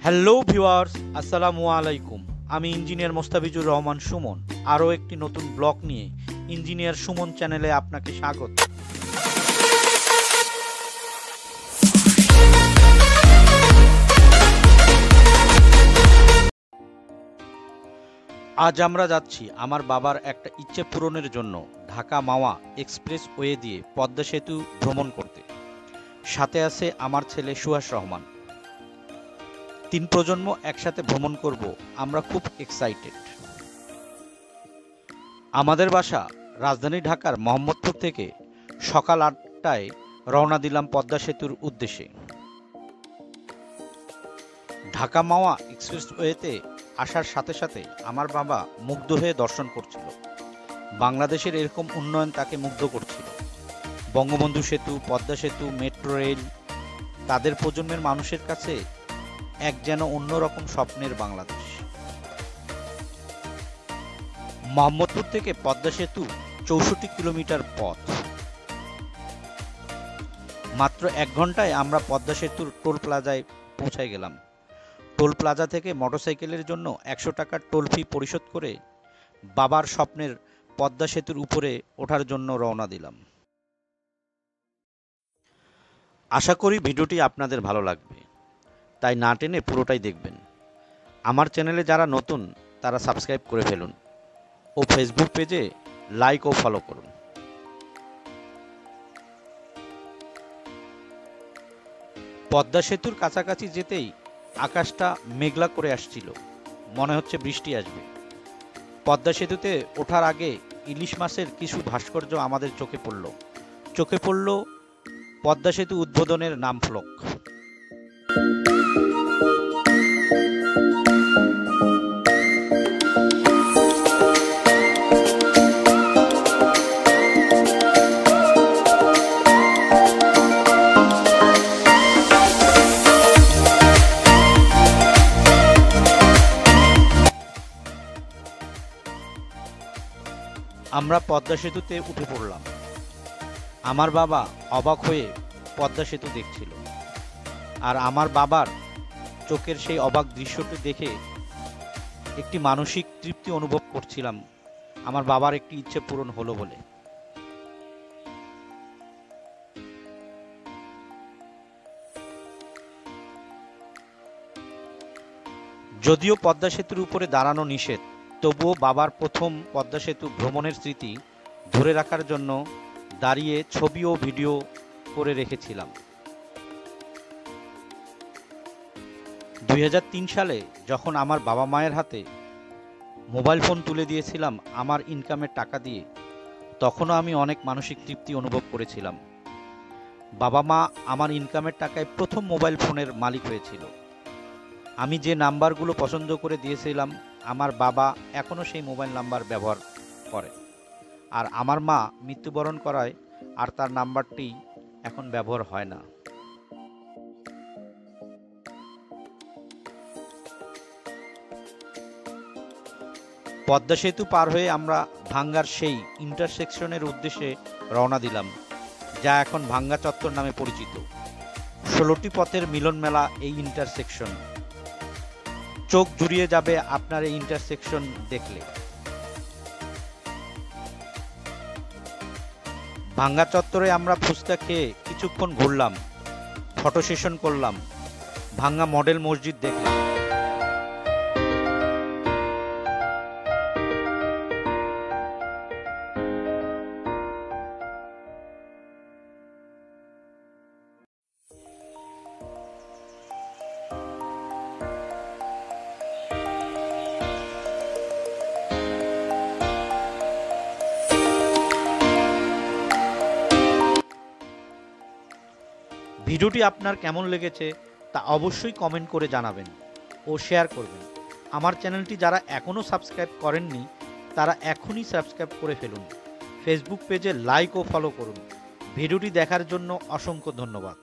Hello viewers, আসসালামু আলাইকুম। আমি ইঞ্জিনিয়ার মোস্তাফিজুর রহমান সুমন। আরও একটি নতুন ব্লগ নিয়ে ইঞ্জিনিয়ার সুমন চ্যানেলে আপনাকে স্বাগত। আজ আমরা যাচ্ছি আমার বাবার একটা ইচ্ছে পূরণের জন্য ঢাকা মাওয়া এক্সপ্রেস ওয়ে দিয়ে পদ্মা সেতু ভ্রমণ করতে। সাথে আছে আমার ছেলে সুহাস রহমান। 3 প্রজন্ম একসাথে ভ্রমণ করব, আমরা খুব এক্সাইটেড। আমাদের বাসা রাজধানী ঢাকার মোহাম্মদপুর থেকে সকাল 8টায় রওনা দিলাম পদ্মা সেতুর উদ্দেশ্যে। ঢাকা মাওয়া এক্সপ্রেসওয়েতে আসার সাথে সাথে আমার বাবা মুগ্ধ হয়ে দর্শন করছিল। বাংলাদেশের এরকম উন্নয়ন তাকে মুগ্ধ করছিল। বঙ্গবন্ধু সেতু, পদ্মা সেতু, মেট্রো রেল তাদের প্রজন্মের মানুষের কাছে এক যেন অন্যরকম স্বপ্নের বাংলাদেশ। মোহাম্মদপুর থেকে পদ্মা সেতু 64 কিলোমিটার পথ। মাত্র 1 ঘন্টায় আমরা পদ্মা সেতুর টোল প্লাজায় পৌঁছে গেলাম। টোল প্লাজা থেকে মোটরসাইকেলের জন্য 100 টাকার টোল ফি পরিশোধ করে বাবার স্বপ্নের পদ্মা সেতুর উপরে ওঠার জন্য রওনা দিলাম। আশা করি ভিডিওটি আপনাদের ভালো লাগবে, তাই না টেনে পুরোটাই দেখবেন। আমার চ্যানেলে যারা নতুন তারা সাবস্ক্রাইব করে ফেলুন ও ফেসবুক পেজে লাইক ও ফলো করুন। পদ্মা সেতুর কাছাকাছি যেতেই আকাশটা মেঘলা করে আসছিল, মনে হচ্ছে বৃষ্টি আসবে। পদ্মা সেতুতে ওঠার আগে ইলিশ মাছের কিছু ভাস্কর্য আমাদের চোখে পড়ল পদ্মা সেতু উদ্বোধনের নাম ফলক। আমরা পদ্মা সেতুতে উঠে পড়লাম। আমার বাবা অবাক হয়ে পদ্মা সেতু দেখছিল, আর আমার বাবার চোখের সেই অবাক দৃশ্যটি দেখে একটি মানসিক তৃপ্তি অনুভব করছিলাম, আমার বাবার একটি ইচ্ছে পূরণ হলো বলে। যদিও পদ্মা সেতুর উপরে দাঁড়ানো নিষেধ, তবুও বাবার প্রথম পদ্মা সেতু ভ্রমণের স্মৃতি ধরে রাখার জন্য দাঁড়িয়ে ছবি ও ভিডিও করে রেখেছিলাম। 2003 সালে যখন আমার বাবা মায়ের হাতে মোবাইল ফোন তুলে দিয়েছিলাম আমার ইনকামের টাকা দিয়ে, তখনও আমি অনেক মানসিক তৃপ্তি অনুভব করেছিলাম। বাবা মা আমার ইনকামের টাকায় প্রথম মোবাইল ফোনের মালিক হয়েছিল। আমি যে নাম্বারগুলো পছন্দ করে দিয়েছিলাম, আমার বাবা এখনও সেই মোবাইল নাম্বার ব্যবহার করে, আর আমার মা মৃত্যুবরণ করায় আর তার নাম্বারটি এখন ব্যবহার হয় না। পদ্মা সেতু পার হয়ে আমরা ভাঙ্গার সেই ইন্টারসেকশনের উদ্দেশ্যে রওনা দিলাম, যা এখন ভাঙ্গা চত্বর নামে পরিচিত। 16টি পথের মিলন মেলা এই ইন্টারসেকশন। চোখ জুড়িয়ে যাবে আপনার এই ইন্টারসেকশন দেখলে। ভাঙ্গা চত্বরে আমরা ফুচকা খেয়ে কিছুক্ষণ ঘুরলাম, ফটো সেশন করলাম, ভাঙ্গা মডেল মসজিদ দেখলাম। ভিডিওটি আপনার কেমন লেগেছে তা অবশ্যই কমেন্ট করে জানাবেন ও শেয়ার করবেন। আমার চ্যানেলটি যারা এখনও সাবস্ক্রাইব করেননি তারা এখনই সাবস্ক্রাইব করে ফেলুন। ফেসবুক পেজে লাইক ও ফলো করুন। ভিডিওটি দেখার জন্য অসংখ্য ধন্যবাদ।